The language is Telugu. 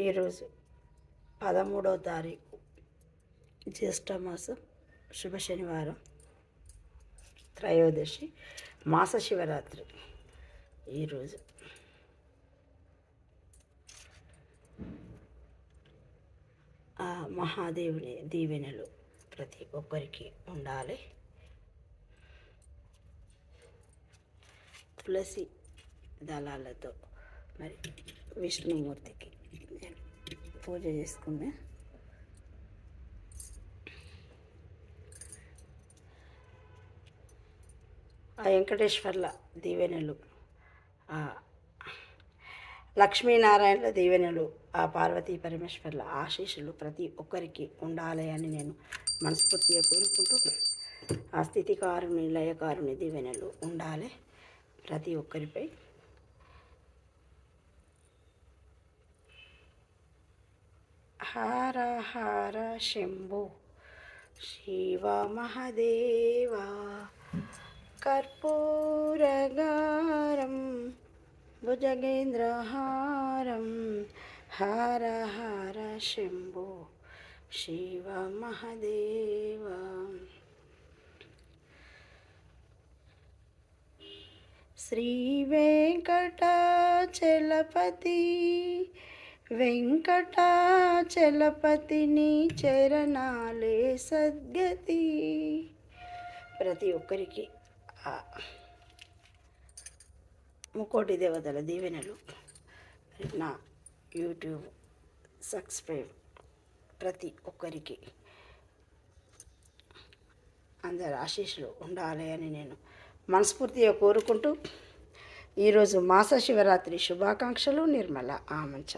ఈరోజు 13వ తారీఖు జ్యేష్ఠమాసం శుభ శనివారం త్రయోదశి మాస శివరాత్రి. ఈరోజు ఆ మహాదేవుని దీవెనలు ప్రతి ఒక్కరికి ఉండాలి. తులసి దళాలతో మరి విష్ణుమూర్తికి నేను పూజ చేసుకున్నా. ఆ వెంకటేశ్వర్ల దీవెనలు, ఆ లక్ష్మీనారాయణల దీవెనలు, ఆ పార్వతీ పరమేశ్వర్ల ఆశీస్సులు ప్రతి ఒక్కరికి ఉండాలి అని నేను మనస్ఫూర్తిగా కోరుకుంటూ, ఆ స్థితికారుని లయకారుని దీవెనలు ఉండాలి ప్రతి ఒక్కరిపై. హర హర శంభో శివ మహదేవ కర్పూరగారం భుజగేంద్రహారం. హర హర శంభో శివ మహదేవ. శ్రీ వెంకటాచలపతి వెంకటాచలపతిని చరణాలే సద్గతి. ప్రతి ఒక్కరికి ఆ ముకోటి దేవతల దీవెనలు, నా యూట్యూబ్ సబ్స్క్రైబ్ ప్రతి ఒక్కరికి అందరి ఆశీస్సులు ఉండాలి అని నేను మనస్ఫూర్తిగా కోరుకుంటూ, ఈరోజు మాస శివరాత్రి శుభాకాంక్షలు. నిర్మల ఆమంచ.